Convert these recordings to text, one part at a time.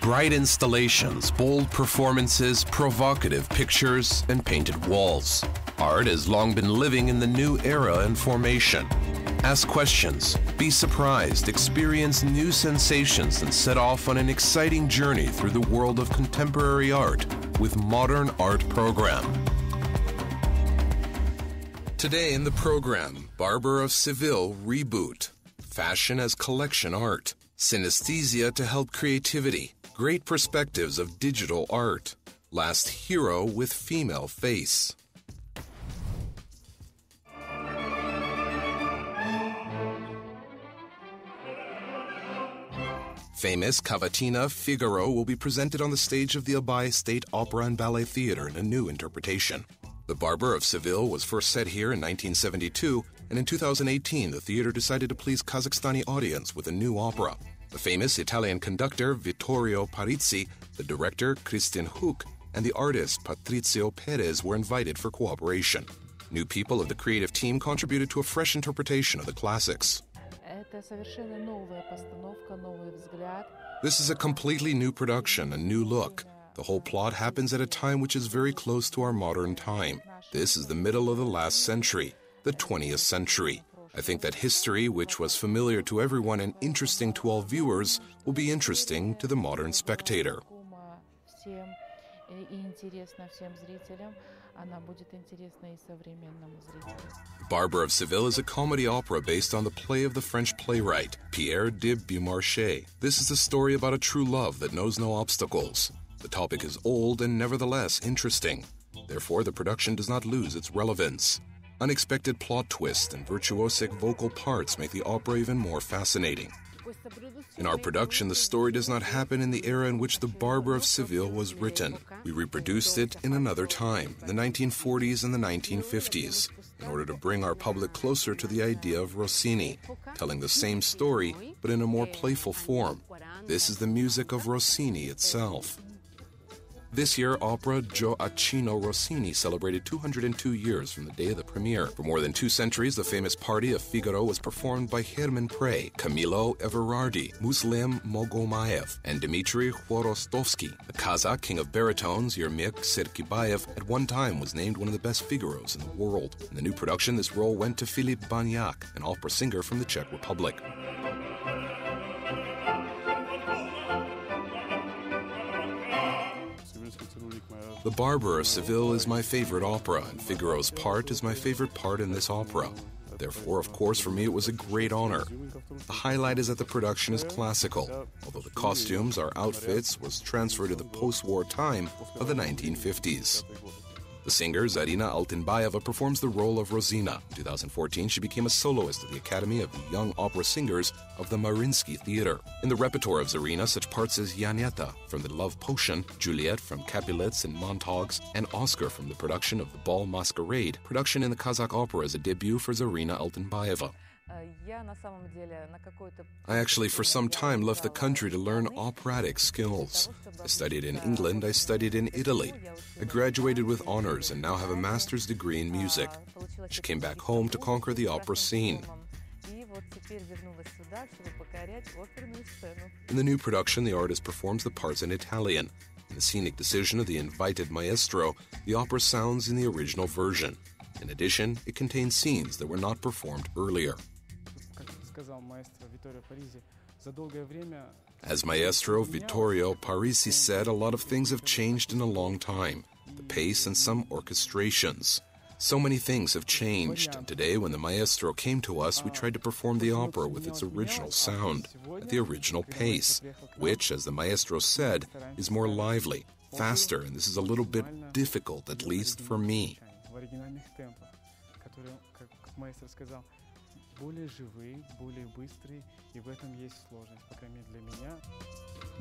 Bright installations, bold performances, provocative pictures, and painted walls. Art has long been living in the new era and formation. Ask questions, be surprised, experience new sensations, and set off on an exciting journey through the world of contemporary art with Modern Art Program. Today in the program, Barber of Seville Reboot. Fashion as collection art. Synesthesia to help creativity. Great perspectives of digital art. Last hero with female face. Famous cavatina Figaro will be presented on the stage of the Abbaye State Opera and Ballet Theatre in a new interpretation. The Barber of Seville was first set here in 1972, and in 2018 the theatre decided to please Kazakhstani audience with a new opera. The famous Italian conductor Vittorio Parizzi, the director Christian Huck, and the artist Patrizio Perez were invited for cooperation. New people of the creative team contributed to a fresh interpretation of the classics. This is a completely new production, a new look. The whole plot happens at a time which is very close to our modern time. This is the middle of the last century, the 20th century. I think that history, which was familiar to everyone and interesting to all viewers, will be interesting to the modern spectator. Barber of Seville is a comedy opera based on the play of the French playwright Pierre de Beaumarchais. This is a story about a true love that knows no obstacles. The topic is old and nevertheless interesting. Therefore, the production does not lose its relevance. Unexpected plot twists and virtuosic vocal parts make the opera even more fascinating. In our production, the story does not happen in the era in which The Barber of Seville was written. We reproduced it in another time, the 1940s and the 1950s, in order to bring our public closer to the idea of Rossini, telling the same story but in a more playful form. This is the music of Rossini itself. This year, opera Gioacchino Rossini celebrated 202 years from the day of the premiere. For more than 2 centuries, the famous party of Figaro was performed by Herman Prey, Camilo Everardi, Muslim Mogomayev, and Dmitry Khvorostovsky. The Kazakh king of baritones, Yermak Serkibayev, at one time was named one of the best Figaros in the world. In the new production, this role went to Filip Banyak, an opera singer from the Czech Republic. The Barber of Seville is my favorite opera, and Figaro's part is my favorite part in this opera. Therefore, of course, for me it was a great honor. The highlight is that the production is classical, although the costumes, our outfits, was transferred to the post-war time of the 1950s. The singer Zarina Altinbayeva performs the role of Rosina. In 2014, she became a soloist at the Academy of the Young Opera Singers of the Mariinsky Theater. In the repertoire of Zarina, such parts as Yaneta from The Love Potion, Juliet from Capulets and Montagues, and Oscar from the production of The Ball Masquerade. Production in the Kazakh opera is a debut for Zarina Altinbayeva. I actually for some time left the country to learn operatic skills. I studied in England, I studied in Italy. I graduated with honors and now have a master's degree in music. She came back home to conquer the opera scene. In the new production, the artist performs the parts in Italian. In the scenic decision of the invited maestro, the opera sounds in the original version. In addition, it contains scenes that were not performed earlier. As Maestro Vittorio Parisi said, a lot of things have changed in a long time. The pace and some orchestrations. So many things have changed, and today when the maestro came to us, we tried to perform the opera with its original sound, at the original pace, which, as the maestro said, is more lively, faster, and this is a little bit difficult, at least for me.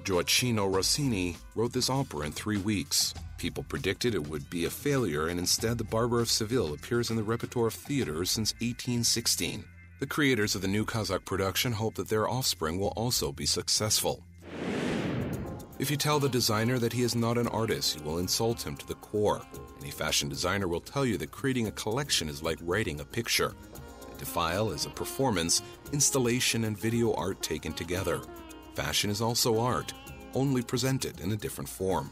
Gioacchino Rossini wrote this opera in 3 weeks. People predicted it would be a failure, and instead The Barber of Seville appears in the repertoire of theaters since 1816. The creators of the new Kazakh production hope that their offspring will also be successful. If you tell the designer that he is not an artist, you will insult him to the core. Any fashion designer will tell you that creating a collection is like writing a picture. Defile is a performance, installation, and video art taken together. Fashion is also art. only presented in a different form.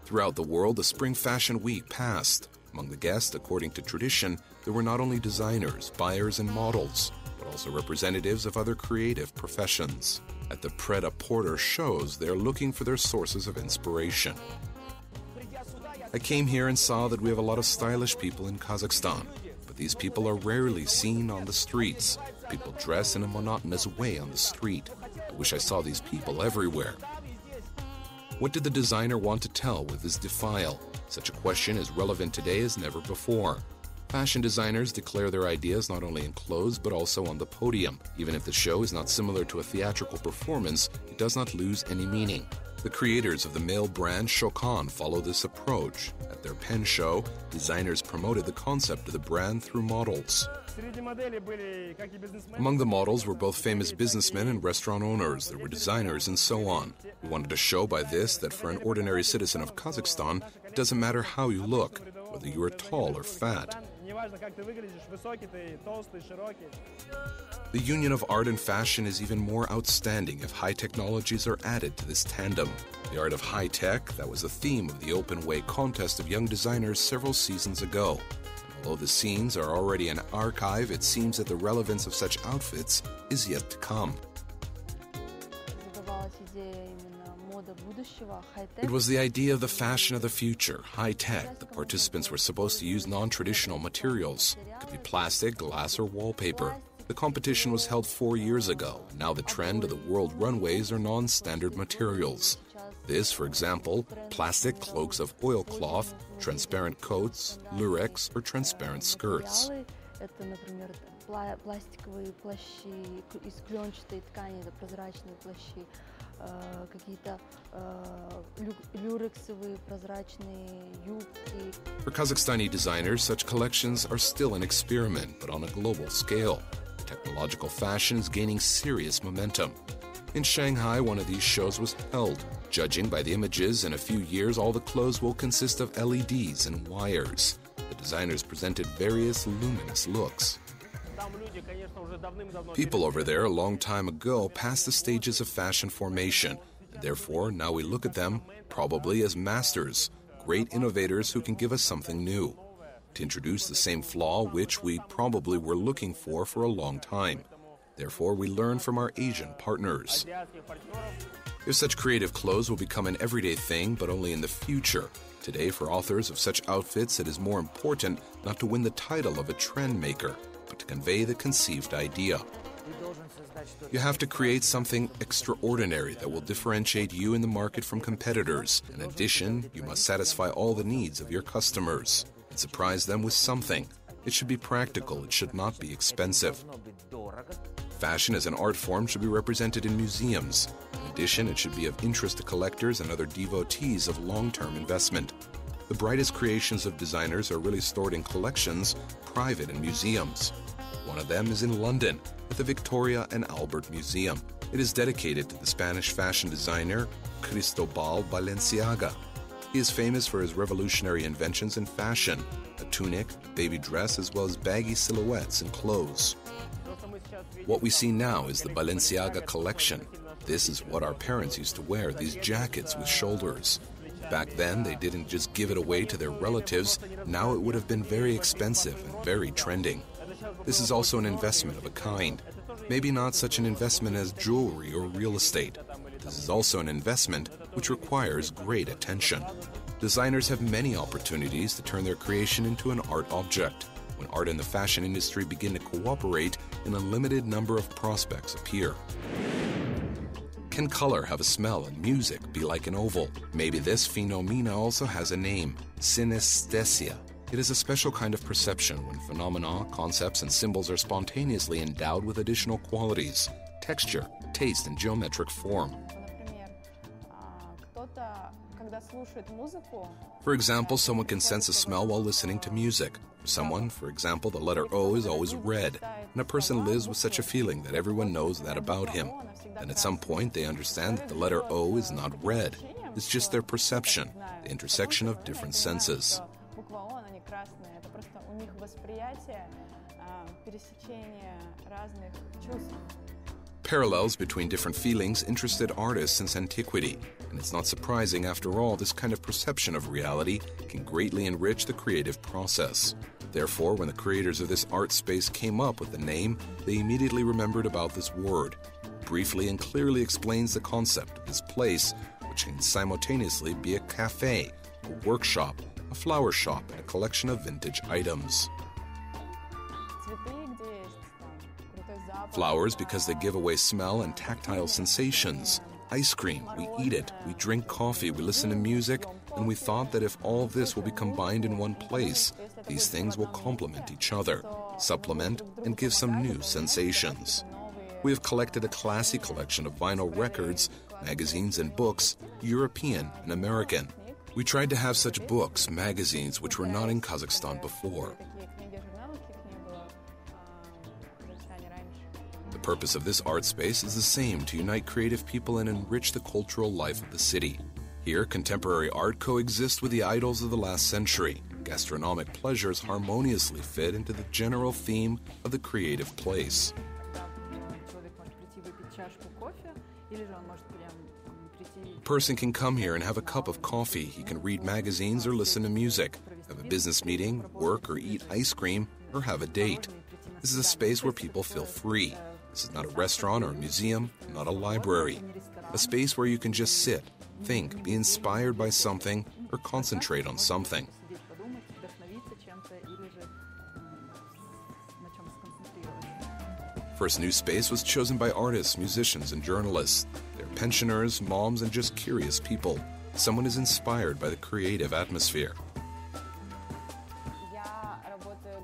Throughout the world, the Spring Fashion Week passed. Among the guests, according to tradition, there were not only designers, buyers, and models, but also representatives of other creative professions. At the Pret-a-Porter shows, they are looking for their sources of inspiration. I came here and saw that we have a lot of stylish people in Kazakhstan, but these people are rarely seen on the streets. People dress in a monotonous way on the street. I wish I saw these people everywhere. What did the designer want to tell with his defile? Such a question is relevant today as never before. Fashion designers declare their ideas not only in clothes but also on the podium. Even if the show is not similar to a theatrical performance, it does not lose any meaning. The creators of the male brand Shokan follow this approach. At their pen show, designers promoted the concept of the brand through models. Among the models were both famous businessmen and restaurant owners. There were designers and so on. We wanted to show by this that for an ordinary citizen of Kazakhstan, it doesn't matter how you look, whether you are tall or fat. The union of art and fashion is even more outstanding if high technologies are added to this tandem. The art of high tech, that was the theme of the Open Way contest of young designers several seasons ago. And although the scenes are already an archive, it seems that the relevance of such outfits is yet to come. It was the idea of the fashion of the future, high-tech. The participants were supposed to use non-traditional materials. It could be plastic, glass, or wallpaper. The competition was held 4 years ago. Now the trend of the world runways are non-standard materials. This, for example, plastic cloaks of oilcloth, transparent coats, lurex, or transparent skirts. For Kazakhstani designers, such collections are still an experiment, but on a global scale. Technological fashion is gaining serious momentum. In Shanghai, one of these shows was held. Judging by the images, in a few years, all the clothes will consist of LEDs and wires. The designers presented various luminous looks. People over there a long time ago passed the stages of fashion formation, and therefore now we look at them probably as masters, great innovators who can give us something new, to introduce the same flaw which we probably were looking for a long time. Therefore, we learn from our Asian partners. If such creative clothes will become an everyday thing, but only in the future. Today, for authors of such outfits, it is more important not to win the title of a trend maker, but to convey the conceived idea. You have to create something extraordinary that will differentiate you in the market from competitors. In addition, you must satisfy all the needs of your customers and surprise them with something. It should be practical, it should not be expensive. Fashion as an art form should be represented in museums. In addition, it should be of interest to collectors and other devotees of long-term investment. The brightest creations of designers are really stored in collections, private in museums. One of them is in London, at the Victoria and Albert Museum. It is dedicated to the Spanish fashion designer Cristobal Balenciaga. He is famous for his revolutionary inventions in fashion, a tunic, a baby dress, as well as baggy silhouettes and clothes. What we see now is the Balenciaga collection. This is what our parents used to wear, these jackets with shoulders. Back then, they didn't just give it away to their relatives. Now it would have been very expensive and very trending. This is also an investment of a kind. Maybe not such an investment as jewelry or real estate. This is also an investment which requires great attention. Designers have many opportunities to turn their creation into an art object. When art and the fashion industry begin to cooperate, an unlimited number of prospects appear. Can color have a smell and music be like an oval? Maybe this phenomena also has a name, synesthesia. It is a special kind of perception when phenomena, concepts, and symbols are spontaneously endowed with additional qualities, texture, taste, and geometric form. For example, someone can sense a smell while listening to music. For someone, for example, the letter O is always red, and a person lives with such a feeling that everyone knows that about him. Then at some point they understand that the letter O is not red. It's just their perception, the intersection of different senses. Parallels between different feelings interested artists since antiquity, and it's not surprising, after all, this kind of perception of reality can greatly enrich the creative process. Therefore, when the creators of this art space came up with the name, they immediately remembered about this word. It briefly and clearly explains the concept of this place, which can simultaneously be a cafe, a workshop, a flower shop, and a collection of vintage items. Flowers because they give away smell and tactile sensations. Ice cream, we eat it, we drink coffee, we listen to music, and we thought that if all this will be combined in one place, these things will complement each other, supplement, and give some new sensations. We have collected a classy collection of vinyl records, magazines, and books, European and American. We tried to have such books, magazines, which were not in Kazakhstan before. The purpose of this art space is the same: to unite creative people and enrich the cultural life of the city. Here, contemporary art coexists with the idols of the last century. Gastronomic pleasures harmoniously fit into the general theme of the creative place. A person can come here and have a cup of coffee. He can read magazines or listen to music, have a business meeting, work or eat ice cream, or have a date. This is a space where people feel free. This is not a restaurant or a museum, not a library. A space where you can just sit, think, be inspired by something, or concentrate on something. First new space was chosen by artists, musicians, and journalists. They're pensioners, moms, and just curious people. Someone is inspired by the creative atmosphere.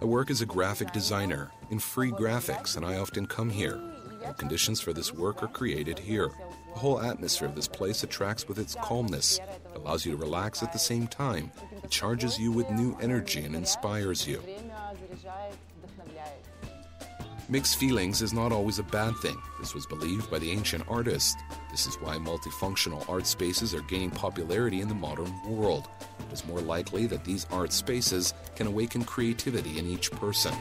I work as a graphic designer in free graphics, and I often come here. All conditions for this work are created here. The whole atmosphere of this place attracts with its calmness. It allows you to relax at the same time. It charges you with new energy and inspires you. Mixed feelings is not always a bad thing. This was believed by the ancient artists. This is why multifunctional art spaces are gaining popularity in the modern world. It is more likely that these art spaces can awaken creativity in each person.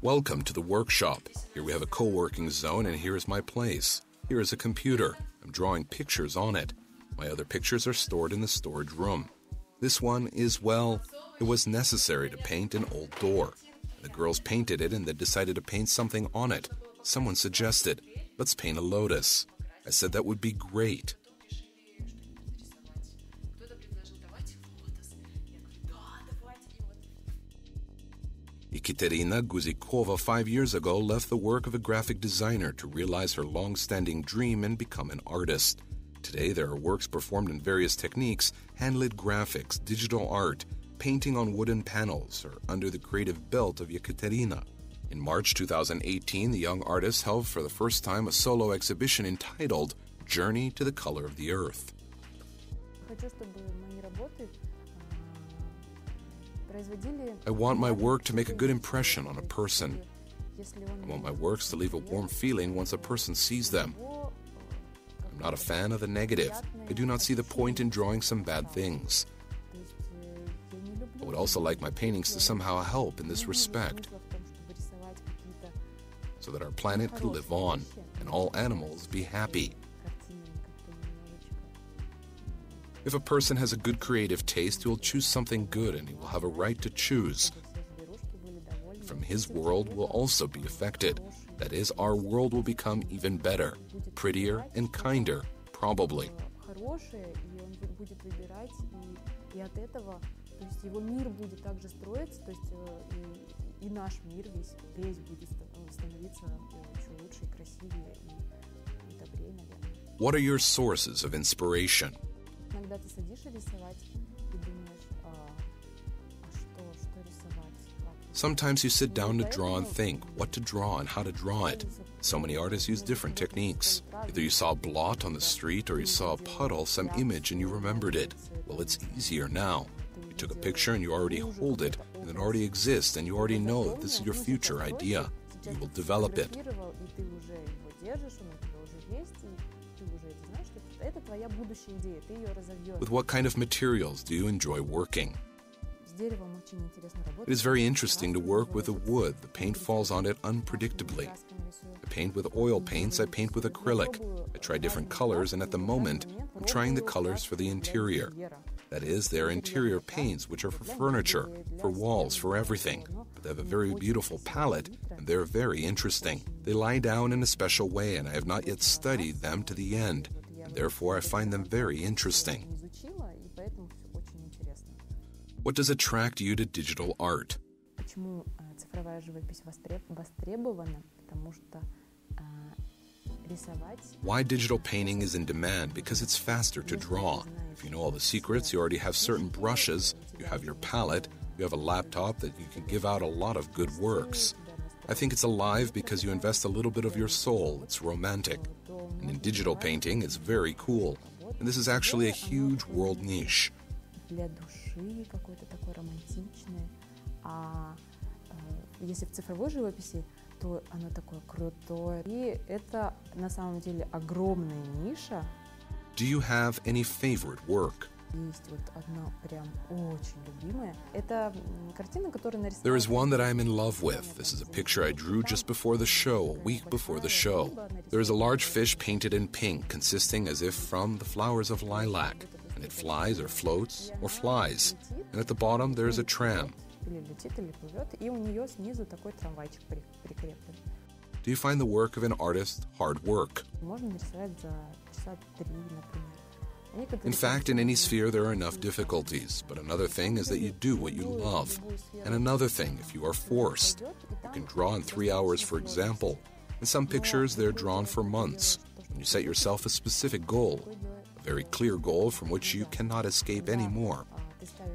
Welcome to the workshop. Here we have a co-working zone, and here is my place. Here is a computer. I'm drawing pictures on it. My other pictures are stored in the storage room. This one is, well, it was necessary to paint an old door. The girls painted it and they decided to paint something on it. Someone suggested, let's paint a lotus. I said that would be great. Ekaterina Guzikova 5 years ago left the work of a graphic designer to realize her long-standing dream and become an artist. Today, there are works performed in various techniques: hand-lit graphics, digital art, painting on wooden panels, or under the creative belt of Ekaterina. In March 2018, the young artist held for the first time a solo exhibition entitled Journey to the Color of the Earth. I want my work to make a good impression on a person. I want my works to leave a warm feeling once a person sees them. I'm not a fan of the negative. I do not see the point in drawing some bad things. I would also like my paintings to somehow help in this respect, so that our planet could live on and all animals be happy. If a person has a good creative taste, he will choose something good and he will have a right to choose. From his world will also be affected. That is, our world will become even better, prettier and kinder, probably. What are your sources of inspiration? Sometimes you sit down to draw and think what to draw and how to draw it. So many artists use different techniques. Either you saw a blot on the street or you saw a puddle, some image, and you remembered it. Well, it's easier now. You took a picture and you already hold it, and it already exists, and you already know that this is your future idea. You will develop it. With what kind of materials do you enjoy working? It is very interesting to work with the wood. The paint falls on it unpredictably. I paint with oil paints, I paint with acrylic. I try different colors, and at the moment, I'm trying the colors for the interior. That is, they're interior paints, which are for furniture, for walls, for everything. But they have a very beautiful palette, and they're very interesting. They lie down in a special way, and I have not yet studied them to the end, and therefore I find them very interesting. What does attract you to digital art? Why digital painting is in demand? Because it's faster to draw. If you know all the secrets, you already have certain brushes, you have your palette, you have a laptop that you can give out a lot of good works. I think it's alive because you invest a little bit of your soul. It's romantic. And in digital painting, it's very cool. And this is actually a huge world niche. Для души какое-то такое романтичное, а если в цифровой живописи, то оно такое крутое. И это на самом деле огромная ниша. Do you have any favorite work? Есть вот одна прям очень любимая. Это картина, которую нарисовала. There is one that I'm in love with. This is a picture I drew just before the show, a week before the show. There is a large fish painted in pink, consisting as if from the flowers of lilac. And it flies or floats or flies. And at the bottom there is a tram. Do you find the work of an artist hard work? In fact, in any sphere there are enough difficulties, but another thing is that you do what you love. And another thing, if you are forced. You can draw in 3 hours, for example. In some pictures, they're drawn for months. When you set yourself a specific goal, a very clear goal from which you cannot escape anymore.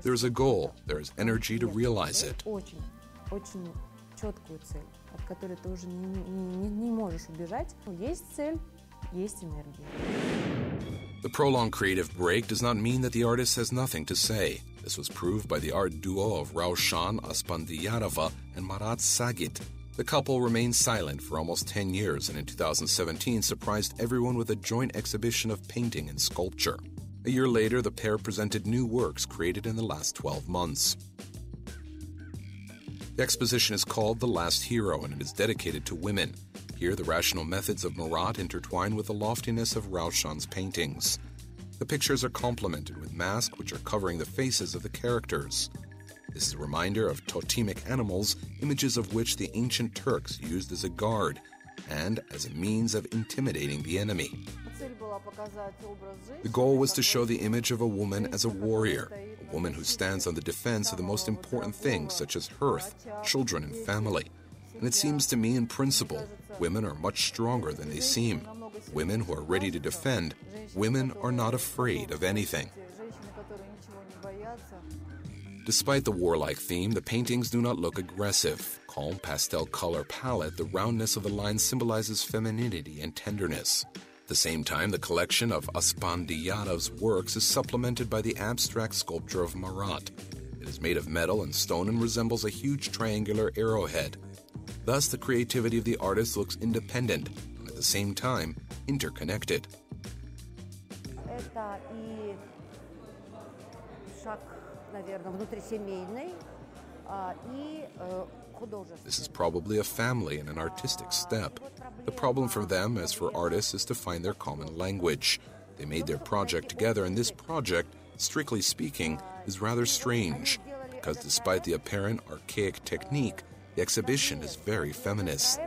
There is a goal, there is energy to realize it. The prolonged creative break does not mean that the artist has nothing to say. This was proved by the art duo of Raushan Aspandiyarova and Marat Sagit. The couple remained silent for almost 10 years and in 2017 surprised everyone with a joint exhibition of painting and sculpture. A year later, the pair presented new works created in the last 12 months. The exposition is called The Last Hero and it is dedicated to women. Here, the rational methods of Marat intertwine with the loftiness of Raushan's paintings. The pictures are complemented with masks which are covering the faces of the characters. This is a reminder of totemic animals, images of which the ancient Turks used as a guard and as a means of intimidating the enemy. The goal was to show the image of a woman as a warrior, a woman who stands on the defense of the most important things such as hearth, children, and family. And it seems to me in principle, women are much stronger than they seem. Women who are ready to defend, women are not afraid of anything. Despite the warlike theme, the paintings do not look aggressive. Calm pastel color palette, the roundness of the lines symbolizes femininity and tenderness. At the same time, the collection of Aspandiyarov's works is supplemented by the abstract sculpture of Marat. It is made of metal and stone and resembles a huge triangular arrowhead. Thus, the creativity of the artist looks independent and at the same time interconnected. This is probably a family and an artistic step. The problem for them, as for artists, is to find their common language. They made their project together, and this project, strictly speaking, is rather strange, because despite the apparent archaic technique, the exhibition is very feminist.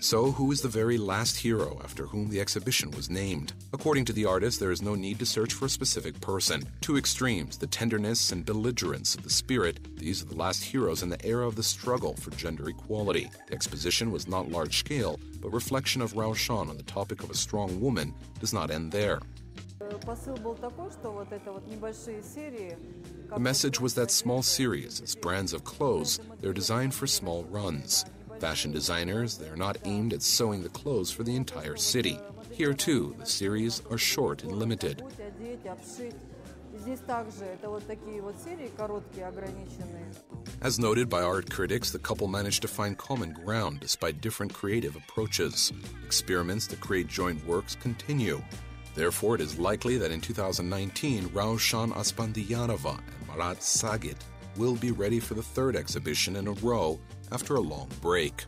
So, who is the very last hero after whom the exhibition was named? According to the artist, there is no need to search for a specific person. Two extremes, the tenderness and belligerence of the spirit, these are the last heroes in the era of the struggle for gender equality. The exposition was not large-scale, but reflection of Raushan on the topic of a strong woman does not end there. The message was that small series, as brands of clothes, they're designed for small runs. Fashion designers, they're not aimed at sewing the clothes for the entire city. Here too, the series are short and limited. Здесь также это вот такие вот серии короткие, ограниченные. As noted by art critics, the couple managed to find common ground despite different creative approaches. Experiments to create joint works continue. Therefore, it is likely that in 2019, Raushan Aspandiyanova and Marat Sagit will be ready for the third exhibition in a row after a long break.